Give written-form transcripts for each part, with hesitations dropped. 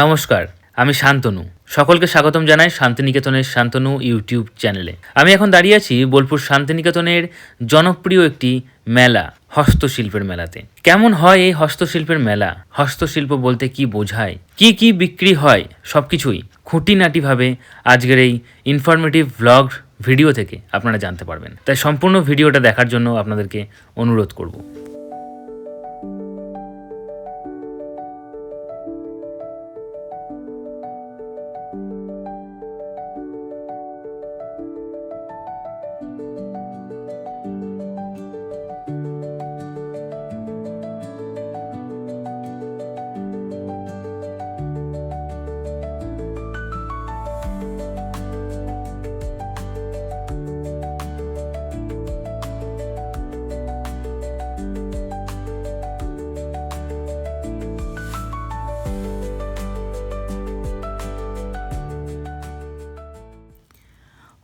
নমস্কার, আমি শান্তনু। সকলকে স্বাগতম জানাই শান্তিনিকেতনের শান্তনু ইউটিউব চ্যানেলে। আমি এখন দাঁড়িয়ে আছি বোলপুর শান্তিনিকেতনের জনপ্রিয় একটি মেলা, হস্তশিল্পের মেলাতে। কেমন হয় এই হস্তশিল্পের মেলা? হস্তশিল্প বলতে কি বোঝায়? কি কি বিক্রি হয়? সব কিছুই খুঁটিনাটিভাবে আজকের এই ইনফরমেটিভ ভ্লগ ভিডিও থেকে আপনারা জানতে পারবেন। তাই সম্পূর্ণ ভিডিওটা দেখার জন্য আপনাদেরকে অনুরোধ করব।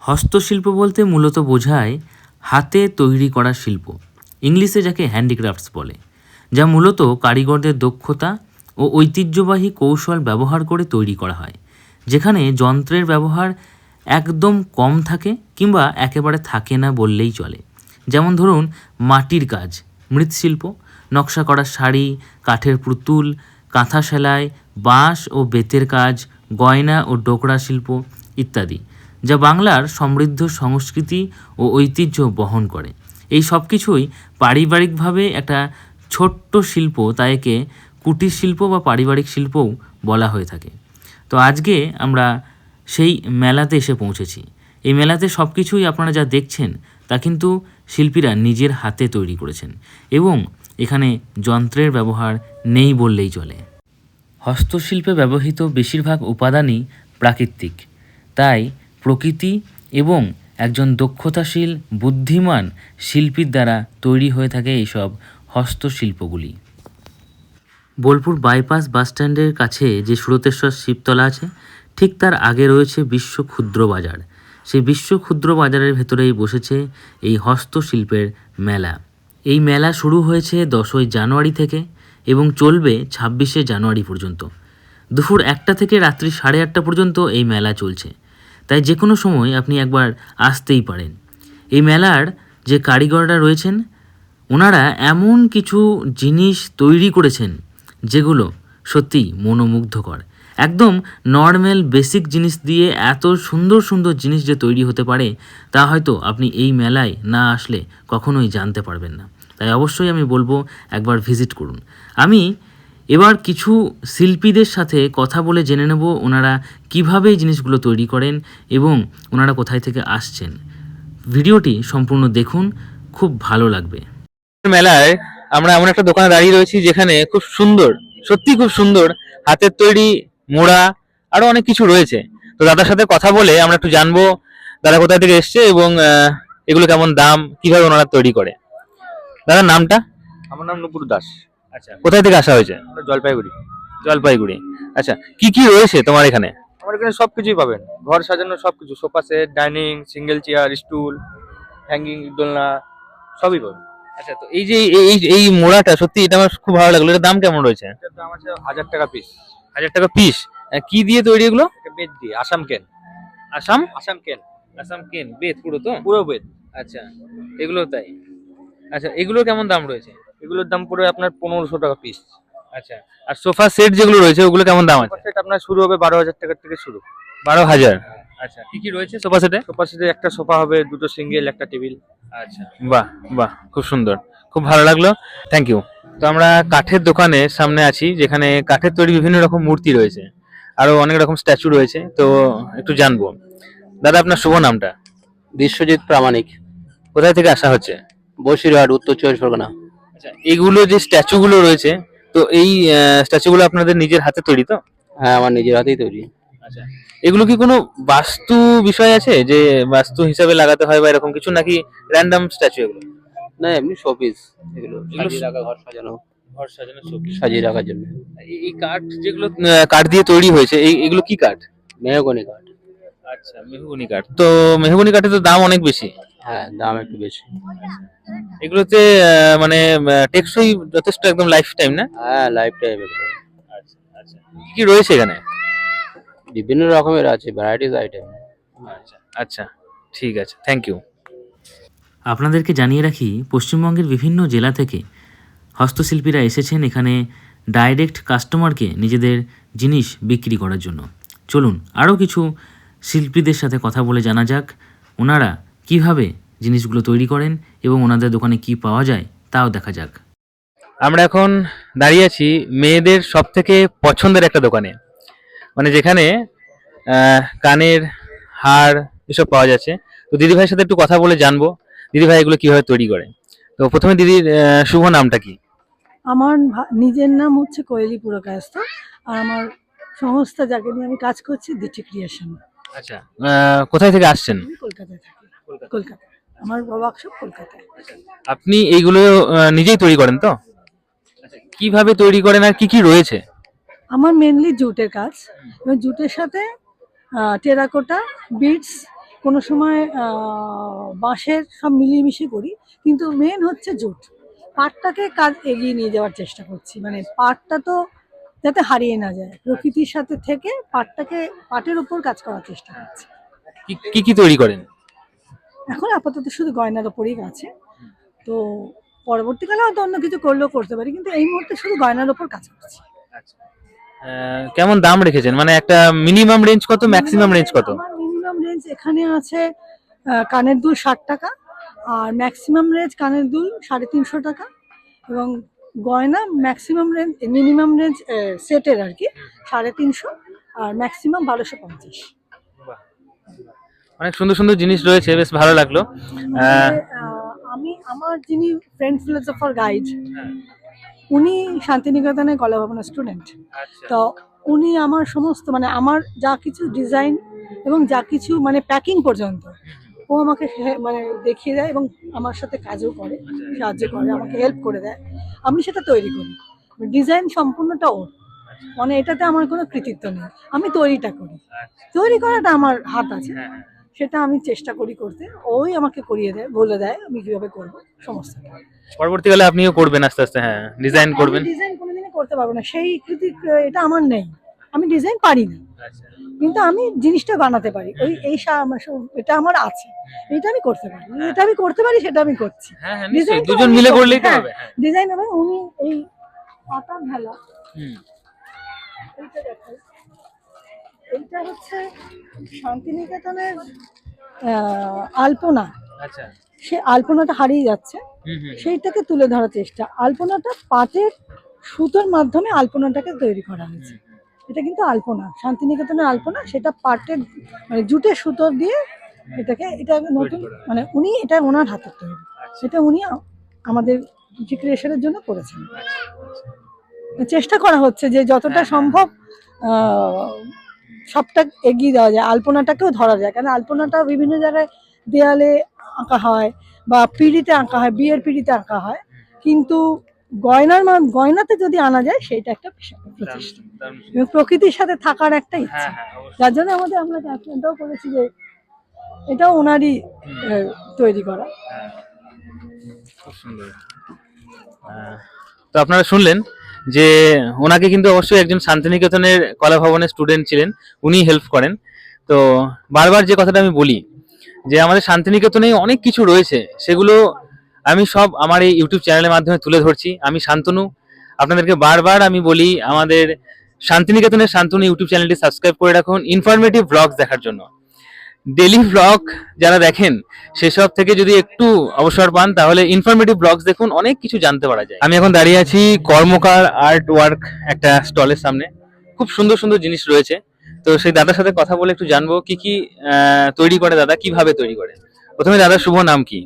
হস্তশিল্প বলতে মূলত বোঝায় হাতে তৈরি করা শিল্প, ইংলিশে যাকে হ্যান্ডিক্রাফটস বলে, যা মূলত কারিগরদের দক্ষতা ও ঐতিহ্যবাহী কৌশল ব্যবহার করে তৈরি করা হয়, যেখানে যন্ত্রের ব্যবহার একদম কম থাকে কিংবা একেবারে থাকে না বললেই চলে। যেমন ধরুন মাটির কাজ, মৃৎশিল্প, নকশা করা শাড়ি, কাঠের পুতুল, কাঁথা সেলাই, বাঁশ ও বেতের কাজ, গয়না ও ডোকরা শিল্প ইত্যাদি, যা বাংলার সমৃদ্ধ সংস্কৃতি ও ঐতিহ্য বহন করে। এই সব কিছুই পারিবারিকভাবে একটা ছোট্ট শিল্প, তাই একে কুটির শিল্প বা পারিবারিক শিল্পও বলা হয়ে থাকে। তো আজকে আমরা সেই মেলাতে এসে পৌঁছেছি। এই মেলাতে সব কিছুই আপনারা যা দেখছেন তা কিন্তু শিল্পীরা নিজের হাতে তৈরি করেছেন এবং এখানে যন্ত্রের ব্যবহার নেই বললেই চলে। হস্তশিল্পে ব্যবহৃত বেশিরভাগ উপাদানই প্রাকৃতিক, তাই প্রকৃতি এবং একজন দক্ষতাশীল বুদ্ধিমান শিল্পীর দ্বারা তৈরি হয়ে থাকে এইসব হস্তশিল্পগুলি। বোলপুর বাইপাস বাসস্ট্যান্ডের কাছে যে সুরতেশ্বর শিবতলা আছে, ঠিক তার আগে রয়েছে বিশ্ব ক্ষুদ্র বাজার। সেই বিশ্ব ক্ষুদ্র বাজারের ভেতরেই বসেছে এই হস্তশিল্পের মেলা। এই মেলা শুরু হয়েছে 10ই জানুয়ারি থেকে এবং চলবে 26শে জানুয়ারি পর্যন্ত। দুপুর 1টা থেকে রাত্রি 8:30 পর্যন্ত এই মেলা চলছে, তাই যে কোনো সময় আপনি একবার আসতেই পারেন। এই মেলার যে কারিগররা রয়েছেন, ওনারা এমন কিছু জিনিস তৈরি করেছেন যেগুলো সত্যিই মনোমুগ্ধকর। একদম নর্মাল বেসিক জিনিস দিয়ে এত সুন্দর সুন্দর জিনিস যে তৈরি হতে পারে, তা হয়তো আপনি এই মেলায় না আসলে কখনোই জানতে পারবেন না। তাই অবশ্যই আমি বলবো একবার ভিজিট করুন। আমি এবার কিছু শিল্পীদের সাথে কথা বলে জেনে নেব ওনারা কীভাবে এই জিনিসগুলো তৈরি করেন এবং ওনারা কোথায় থেকে আসছেন। ভিডিওটি সম্পূর্ণ দেখুন, খুব ভালো লাগবে। মেলায় আমরা এমন একটা দোকানে দাঁড়িয়ে রয়েছি যেখানে খুব সুন্দর, সত্যি খুব সুন্দর হাতের তৈরি মোড়া আরো অনেক কিছু রয়েছে। তো দাদার সাথে কথা বলে আমরা একটু জানবো দাদা কোথায় থেকে এসছে এবং এগুলো কেমন দাম, কিভাবে ওনারা তৈরি করে। দাদার নামটা? আমার নাম নুপুর দাস। আচ্ছা, কোথায় থেকে আসা হয়েছে? আমরা জলপাইগুড়ি। জলপাইগুড়ি। আচ্ছা, কি কি রয়েছে তোমার এখানে? আমার এখানে সবকিছুই পাবেন, ঘর সাজানোর সবকিছু, sofa set, dining, single chair, স্টুল, hanging দোলনা, সবই পাবেন। আচ্ছা, তো এই যে এই এই মোড়াটা সত্যি এটা আমার খুব ভালো লাগলো। এটার দাম কেমন রয়েছে? এটার দাম আছে 1000 টাকা পিস। 1000 টাকা পিস? কি দিয়ে তৈরি এগুলো? এটা বেত দিয়ে, আসাম কেন। আসাম? আসাম কেন, আসাম কেন বেত পুরো তো? পুরো বেত। আচ্ছা, এগুলো তাই। আচ্ছা, এগুলোর কেমন দাম রয়েছে? এগুলোর দাম পড়ে আপনার 1500 টাকা পিস। আচ্ছা, আর সোফা সেট যেগুলো রয়েছে ওগুলো কেমন দাম আছে? সোফা সেট আপনার শুরু হবে 12,000 টাকা থেকে শুরু। 12,000? আচ্ছা, কি কি রয়েছে সোফা সেটে? সোফা সেটে একটা সোফা হবে, দুটো সিঙ্গেল, একটা টেবিল। আচ্ছা, বাহ বাহ, খুব সুন্দর, খুব ভালো লাগলো, থ্যাংক ইউ। তো আমরা কাঠের দোকানের সামনে আছি, যেখানে কাঠের তৈরি বিভিন্ন রকম মূর্তি রয়েছে, আরো অনেক রকম স্ট্যাচু রয়েছে। তো একটু জানবো, দাদা আপনার শুভ নামটা? বিশ্বজিৎ প্রামাণিক, কোথায় থেকে আসা হচ্ছে? বসিরহাট, উত্তর 24 পরগনা। আচ্ছা, এগুলো যে স্ট্যাচু গুলো রয়েছে, তো এই স্ট্যাচু গুলো আপনাদের নিজের হাতে তৈরি তো? হ্যাঁ, আমার নিজের হাতেই তৈরি। আচ্ছা, এগুলো কি কোনো বাস্তু বিষয় আছে যে বাস্তু হিসাবে লাগাতে হয় বা এরকম কিছু, নাকি র্যান্ডম স্ট্যাচু এগুলো? না, এমনি শোপিস এগুলো, এগুলো সাজিয়ে রাখা, ঘর সাজানো, ঘর সাজানোর শৌখিন। সাজিয়ে রাখার জন্য। এই কাঠ যেগুলো কাঠ দিয়ে তৈরি হয়েছে, এগুলো কি কাঠ? মেহগনি কাঠ। আচ্ছা, মেহগনি কাঠ। তো মেহগনি কাঠের তো দাম অনেক বেশি। হ্যাঁ, দাম একটু বেশি। এগুলোতে মানে টেকসই যথেষ্ট, একদম লাইফ টাইম না? হ্যাঁ, লাইফ টাইম এগুলো। আচ্ছা আচ্ছা, কি কি রয়েছে এখানে? বিভিন্ন রকমের আছে, ভ্যারাইটিস আইটেম। আচ্ছা আচ্ছা, ঠিক আছে, থ্যাংক ইউ। আপনাদেরকে জানিয়ে রাখি, পশ্চিমবঙ্গের বিভিন্ন জেলা থেকে হস্তশিল্পীরা এসেছেন এখানে ডাইরেক্ট কাস্টমারকে নিজেদের জিনিস বিক্রি করার জন্য। চলুন আরও কিছু শিল্পীদের সাথে কথা বলে জানা যাক ওনারা কিভাবে জিনিসগুলো তৈরি করেন এবং ওনাদের দোকানে কি পাওয়া যায় তাও দেখা যাক। আমরা এখন দাঁড়িয়ে আছি মেয়েদের সব থেকে পছন্দের একটা দোকানে, মানে যেখানে কানের হার এসব পাওয়া যাচ্ছে। তো দিদিভাইয়ের সাথে একটু কথা বলে জানবো দিদিভাই এগুলো কিভাবে তৈরি করে। তো প্রথমে দিদির শুভ নামটা কি? আমার নিজের নাম হচ্ছে কোয়েলি পুরকায়স্থ, আর আমার সংস্থা যাকে নিয়ে আমি কাজ করছি দিটি ক্রিয়েশন। আচ্ছা, কোথায় থেকে আসছেন? আমি কলকাতায় থাকি। কলকাতায় আমার ওয়ার্কশপ কলকাতায়। আপনি এইগুলো নিজেই তৈরি করেন তো? কিভাবে তৈরি করেন আর কি কি রয়েছে? আমার মেনলি জুটের কাজ, এবং জুটের সাথে টেরাকোটা, বিটস, কোনো সময় বাঁশের, সব মিলিয়ে মিশিয়ে করি, কিন্তু মেন হচ্ছে জুট। পাটটাকে কাজ এগিয়ে নিয়ে যাওয়ার চেষ্টা করছি, মানে পাটটা তো যাতে হারিয়ে না যায়, প্রকৃতির সাথে থেকে পাটটাকে, পাটের উপর কাজ করার চেষ্টা করছি। কি কি তৈরি করেন? এখন আপাতত শুধু গয়নার ওপরেই আছে, তো পরবর্তীকালে হয়তো অন্য কিছু করলেও করতে পারি, কিন্তু এই মুহূর্তে শুধু গয়নার ওপর কাজ করছি। কেমন দাম রেখেছেন, মানে একটা মিনিমাম রেঞ্জ কত, ম্যাক্সিমাম রেঞ্জ কত? আমার মিনিমাম রেঞ্জ এখানে আছে কানের দুল 60 টাকা, আর ম্যাক্সিমাম রেঞ্জ কানের দুল 350 টাকা, এবং গয়না ম্যাক্সিমাম রেঞ্জ, মিনিমাম রেঞ্জ সেটের আর কি 350, আর ম্যাক্সিমাম 1250। অনেক সুন্দর সুন্দর জিনিস রয়েছে, বেশ ভালো লাগলো। আমি, আমার যিনি ফ্রেন্ড ফিলোসফার গাইড, উনি শান্তিনিকেতনে কলা ভবনের স্টুডেন্ট। তো উনি আমার সমস্ত, মানে আমার যা কিছু ডিজাইন এবং যা কিছু মানে প্যাকিং পর্যন্ত ও আমাকে মানে দেখিয়ে দেয়, এবং আমার সাথে কাজও করে, সাহায্য করে, আমাকে হেল্প করে দেয়। আমি সেটা তৈরি করি, ডিজাইন সম্পূর্ণটা ওর, মানে এটাতে আমার কোনো কৃতিত্ব নেই, আমি তৈরিটা করি। তৈরি করাটা আমার হাত আছে, সেটা আমি চেষ্টা করি করতে, ওই আমাকে করিয়ে দেয়, বলে দেয় আমি কিভাবে করবো সমস্তটা। পরবর্তীকালে আপনিও করবেন আস্তে আস্তে, হ্যাঁ, ডিজাইন করবেন। ডিজাইন কোনোদিনই করতে পারবো না, সেই এটা আমার নেই, আমি ডিজাইন পারি না, কিন্তু আমি জিনিসটা বানাতে পারি, ওই এই এটা আমার আছে, এটা আমি করতে পারি, এটা আমি করতে পারি, সেটা আমি করছি। হ্যাঁ হ্যাঁ, নিশ্চয়ই, দুজন মিলে করলেই তো হবে। ডিজাইন হবে, উনি এই পাতা ভেলা, এইটা দেখাই, এইটা হচ্ছে শান্তিনিকেতনের আলপনা। আচ্ছা, সে আলপনাটা হারিয়ে যাচ্ছে, সেইটাকে তুলে ধরার চেষ্টা। আলপনাটা পাটের সুতোর মাধ্যমে আলপনাটাকে তৈরি করা হয়েছে, এটা কিন্তু আলপনা, শান্তিনিকেতনের আলপনা, সেটা পাটের মানে জুটের সুতো দিয়ে এটাকে, এটা নতুন, মানে উনি এটা ওনার হাতের তৈরি, সেটা উনি আমাদের ক্রিয়েশনের জন্য করেছেন। চেষ্টা করা হচ্ছে যে যতটা সম্ভব সবটা এগিয়ে দেওয়া যায়, আলপনাটাকেও ধরা যায়, কারণ আলপনাটা বিভিন্ন জায়গায় দেয়ালে আঁকা হয় বা পিঁড়িতে আঁকা হয়, বিয়ের পিঁড়িতে আঁকা হয়, কিন্তু গয়নাতে যদি আনা যায় সেটা একটা প্রচেষ্টা, এবং প্রকৃতির সাথে থাকার একটা ইচ্ছা, যার জন্য আমরা ক্যাপ্টেনটাও করেছি যে এটাও ওনারই তৈরি করা। খুব সুন্দর। তো আপনারা শুনলেন যে ওনাকে কিন্তু অবশ্যই একজন শান্তিনিকেতনের কলা ভবনের স্টুডেন্ট ছিলেন, উনি হেল্প করেন। তো বারবার যে কথাটা আমি বলি যে আমাদের শান্তিনিকেতনে অনেক কিছু রয়েছে, সেগুলো আমি সব আমার এই ইউটিউব চ্যানেলের মাধ্যমে তুলে ধরছি। আমি শান্তনু, আপনাদেরকে বারবার আমি বলি আমাদের শান্তিনিকেতনের শান্তনু ইউটিউব চ্যানেলটি সাবস্ক্রাইব করে রাখুন ইনফরমেটিভ ব্লগস দেখার জন্য। ডেলি ব্লগ যারা দেখেন সেসব থেকে যদি একটু অবসর পান তাহলে ইনফরমেটিভ ব্লগস দেখুন, অনেক কিছু জানতে পারা যায়। আমি এখন দাঁড়িয়ে আছি কর্মকার আর্ট ওয়ার্ক একটা স্টলের সামনে, খুব সুন্দর সুন্দর জিনিস রয়েছে। তো সেই দাদার সাথে কথা বলে একটু জানবো কি কি তৈরি করে দাদা, কিভাবে তৈরি করে। প্রথমে দাদার শুভ নাম কি?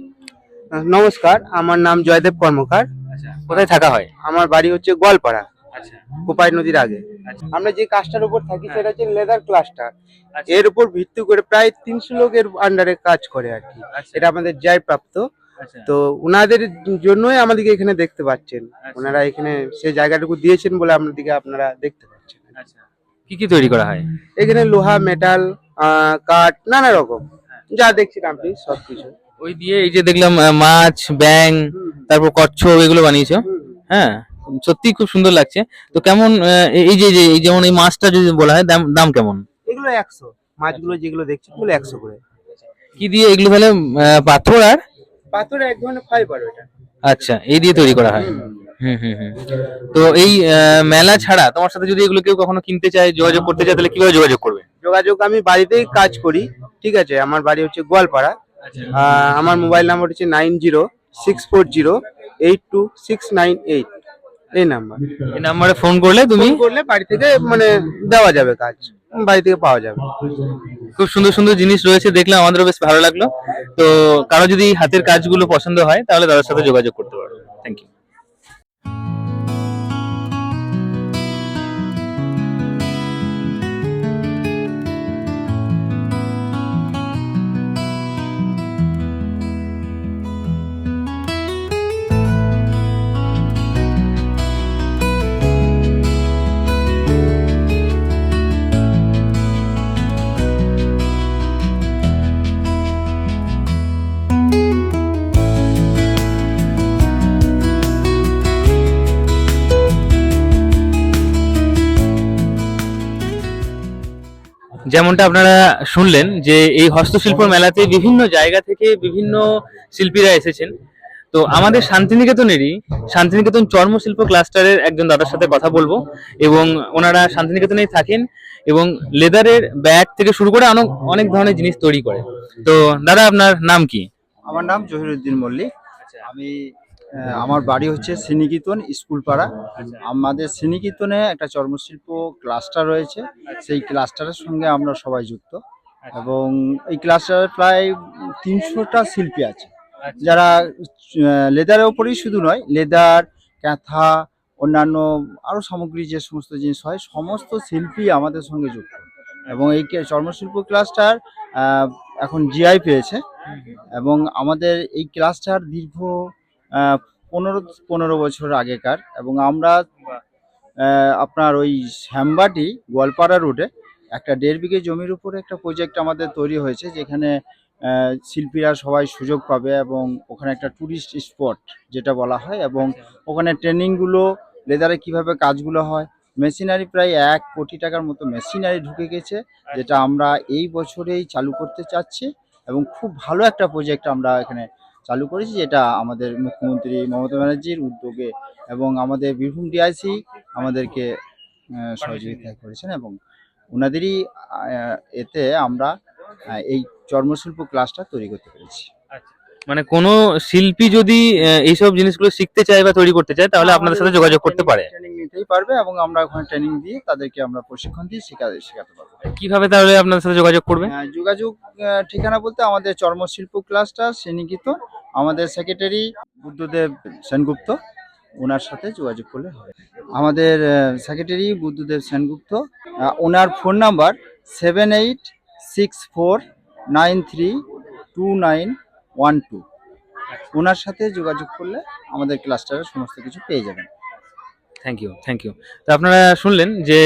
নমস্কার, আমার নাম জয়দেব কর্মকার। আচ্ছা, কোথায় থাকা হয়? আমার বাড়ি হচ্ছে গোয়ালপাড়া, আচ্ছা, কোপাই নদীর আগে। আচ্ছা, আমরা যে কাজটার উপর থাকি সেটা হচ্ছে লেদার ক্লাস্টার। আচ্ছা, এর উপর ভিত্তি করে প্রায় 300 লোকের আন্ডারে কাজ করে আর কি। আচ্ছা, এটা আমাদের জয় প্রাপ্ত। আচ্ছা, তো ওনাদের জন্যই আমাদেরকে এখানে দেখতে পাচ্ছেন, ওনারা এখানে সেই জায়গাটুকু দিয়েছেন বলে আমাদেরকে আপনারা দেখতে পাচ্ছেন। আচ্ছা, কি কি তৈরি করা হয়? এখানে লোহা, মেটাল, কাঠ, নানা রকম যা দেখছেন আপনি সবকিছু। ওই দিয়ে এই যে দেখলাম মাছ, ব্যাং, তারপর কচ্ছপ, এগুলো বানিয়েছো? হ্যাঁ, সত্যি খুব সুন্দর লাগছে। তো কেমন এই যেমন এই মাছটা যদি বলা হয় দাম দাম কেমন? এগুলো 100, মাছগুলো যেগুলো দেখছি এগুলো 100 করে। কি দিয়ে এগুলো তাহলে পাথর আর পাথরে এক ধরনের ফাইবার ওটা। আচ্ছা এই দিয়ে তৈরি করা হয়। হুম হুম হুম। তো এই মেলা ছাড়া তোমার সাথে যদি এগুলো কেউ কখনো কিনতে চায়, যোগাযোগ করতে চায়, তাহলে কিভাবে যোগাযোগ করবে? যোগাযোগ আমি বাড়িতেই কাজ করি, ঠিক আছে। আমার বাড়ি হচ্ছে গোয়ালপাড়া। আমার মোবাইল নাম্বার হচ্ছে 9064082698, এই নাম্বার। এই নাম্বারে ফোন করলে তুমি ফোন করলে বাড়ি থেকে মানে দেওয়া যাবে কাজ, বাড়ি থেকে পাওয়া যাবে। খুব সুন্দর সুন্দর জিনিস রয়েছে দেখলাম, আমাদেরও বেশ ভালো লাগলো। তো কারো যদি এই হাতের কাজগুলো পছন্দ হয় তাহলে তাদের সাথে যোগাযোগ করতে পারো। Thank you. যেমনটা আপনারা শুনলেন যে এই হস্তশিল্প মেলাতে বিভিন্ন জায়গা থেকে বিভিন্ন শিল্পীরা এসেছেন। তো আমাদের শান্তিনিকেতন চর্মশিল্প ক্লাস্টারের একজন দাদার সাথে কথা বলবো, এবং ওনারা শান্তিনিকেতনেই থাকেন এবং লেদারের ব্যাগ থেকে শুরু করে অনেক ধরনের জিনিস তৈরি করে। তো দাদা আপনার নাম কি? আমার নাম জহিরুদ্দিন মল্লিক। আমি আমার বাড়ি হচ্ছে শ্রীনিকেতন স্কুল পাড়া। আমাদের শ্রীনিকেতনে একটা চর্মশিল্প ক্লাস্টার রয়েছে, সেই ক্লাস্টারের সঙ্গে আমরা সবাই যুক্ত, এবং এই ক্লাস্টারে প্রায় 300টা শিল্পী আছে, যারা লেদারের ওপরেই শুধু নয়, লেদার, কাঁথা, অন্যান্য আরও সামগ্রী যে সমস্ত জিনিস হয়, সমস্ত শিল্পী আমাদের সঙ্গে যুক্ত। এবং এই চর্মশিল্প ক্লাস্টার এখন জিআই পেয়েছে, এবং আমাদের এই ক্লাস্টার দীর্ঘ 15 বছর আগেকার। এবং আমরা আপনার ওই শ্যামবাটি গোয়ালপাড়া রোডে একটা 1.5 বিঘে জমির উপরে একটা প্রজেক্ট আমাদের তৈরি হয়েছে, যেখানে শিল্পীরা সবাই সুযোগ পাবে, এবং ওখানে একটা ট্যুরিস্ট স্পট যেটা বলা হয়, এবং ওখানে ট্রেনিংগুলো, লেদারে কিভাবে কাজগুলো হয়, মেশিনারি প্রায় 1 কোটি টাকার মতো মেশিনারি ঢুকে গেছে, যেটা আমরা এই বছরেই চালু করতে চাচ্ছি। এবং খুব ভালো একটা প্রজেক্ট আমরা এখানে চালু করেছি, যেটা আমাদের মুখ্যমন্ত্রী মমতা ব্যানার্জির উদ্যোগে, এবং আমাদের বীরভূম ডিআইসি আমাদেরকে সহযোগিতা করেছেন, এবং ওনাদেরই এতে আমরা এই চর্মশিল্প ক্লাসটা তৈরি করতে পেরেছি। মানে কোনো শিল্পী যদি এইসব জিনিসগুলো শিখতে চায় বা তৈরি করতে চায় তাহলে আপনাদের সাথে যোগাযোগ করতে পারে। ট্রেনিং নিতেই পারবে, এবং আমরা ওখানে ট্রেনিং দিয়ে তাদেরকে আমরা প্রশিক্ষণ দিয়ে শেখাতে পারবো। কিভাবে তাহলে আপনাদের সাথে যোগাযোগ করবে? যোগাযোগ ঠিকানা বলতে আমাদের চর্মশিল্প ক্লাস্টার শ্রীনিকেতন, আমাদের সেক্রেটারি বুদ্ধদেব সেনগুপ্ত, ওনার সাথে যোগাযোগ করলে হবে। আমাদের সেক্রেটারি বুদ্ধদেব সেনগুপ্ত, ওনার ফোন নাম্বার 7864932912। ওনার সাথে যোগাযোগ করলে আমাদের ক্লাস্টারের সমস্ত কিছু পেয়ে যাবেন। Thank you. তো আপনারা শুনলেন যে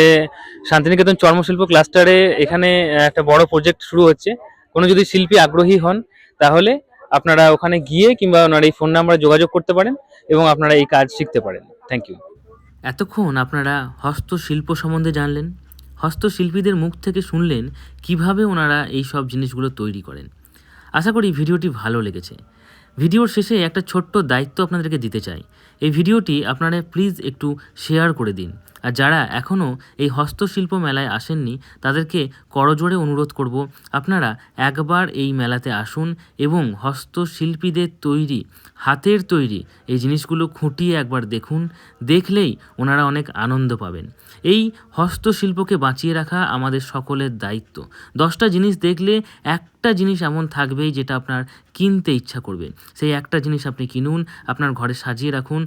শান্তিনিকেতন চর্মশিল্প ক্লাস্টারে এখানে একটা বড় প্রজেক্ট শুরু হচ্ছে। কোনো যদি শিল্পী আগ্রহী হন তাহলে আপনারা ওখানে গিয়ে কিংবা ওনার এই ফোন নাম্বারে যোগাযোগ করতে পারেন এবং আপনারা এই কাজ শিখতে পারেন। Thank you. এতক্ষণ আপনারা হস্তশিল্প সম্বন্ধে জানলেন, হস্তশিল্পীদের মুখ থেকে শুনলেন কিভাবে ওনারা এই সব জিনিসগুলো তৈরি করেন। আশা করি ভিডিওটি ভালো লেগেছে। ভিডিওর শেষে একটা ছোট্ট দায়িত্ব আপনাদেরকে দিতে চাই। এই ভিডিওটি আপনারা প্লিজ একটু শেয়ার করে দিন। আর যারা এখনও এই হস্তশিল্প মেলায় আসেননি তাদেরকে করজোড়ে অনুরোধ করব, আপনারা একবার এই মেলাতে আসুন এবং হস্তশিল্পীদের তৈরি, হাতের তৈরি এই জিনিসগুলো খুঁটিয়ে একবার দেখুন। দেখলেই ওনারা অনেক আনন্দ পাবেন। এই হস্তশিল্পকে বাঁচিয়ে রাখা আমাদের সকলের দায়িত্ব। 10টা জিনিস দেখলে একটা জিনিস এমন থাকবেই যেটা আপনার কিনতে ইচ্ছা করবে। সেই একটা জিনিস আপনি কিনুন, আপনার ঘরে সাজিয়ে রাখুন।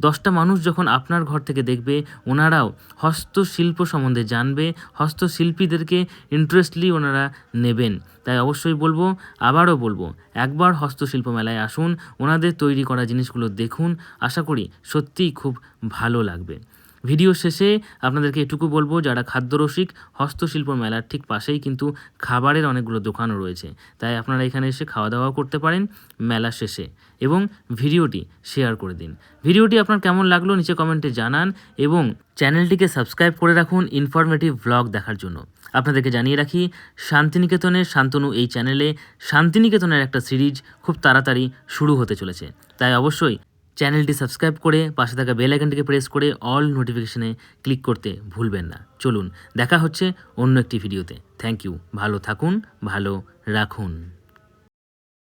10টা মানুষ যখন আপনার ঘর থেকে দেখবে, ওনারাও হস্তশিল্প সম্বন্ধে জানবে, হস্তশিল্পীদেরকে ইন্টারেস্টলি ওনারা নেবেন। তাই অবশ্যই বলবো, আবারও বলবো, একবার হস্তশিল্প মেলায় আসুন, ওনাদের তৈরি করা জিনিসগুলো দেখুন। আশা করি সত্যিই খুব ভালো লাগবে। ভিডিও শেষে আপনাদেরকে এটুকু বলবো, যারা খাদ্যরসিক, হস্তশিল্প মেলার ঠিক পাশেই কিন্তু খাবারের অনেকগুলো দোকানও রয়েছে, তাই আপনারা এখানে এসে খাওয়া দাওয়া করতে পারেন মেলা শেষে। এবং ভিডিওটি শেয়ার করে দিন। ভিডিওটি আপনার কেমন লাগলো নিচে কমেন্টে জানান এবং চ্যানেলটিকে সাবস্ক্রাইব করে রাখুন ইনফরমেটিভ ভ্লগ দেখার জন্য। আপনাদেরকে জানিয়ে রাখি, শান্তিনিকেতনের শান্তনু এই চ্যানেলে শান্তিনিকেতনের একটা সিরিজ খুব তাড়াতাড়ি শুরু হতে চলেছে, তাই অবশ্যই চ্যানেলটি সাবস্ক্রাইব করে পাশে থাকা বেল আইকনটিকে প্রেস করে অল নোটিফিকেশনে ক্লিক করতে ভুলবেন না। চলুন দেখা হচ্ছে অন্য একটি ভিডিওতে। থ্যাংক ইউ, ভালো থাকুন, ভালো রাখুন।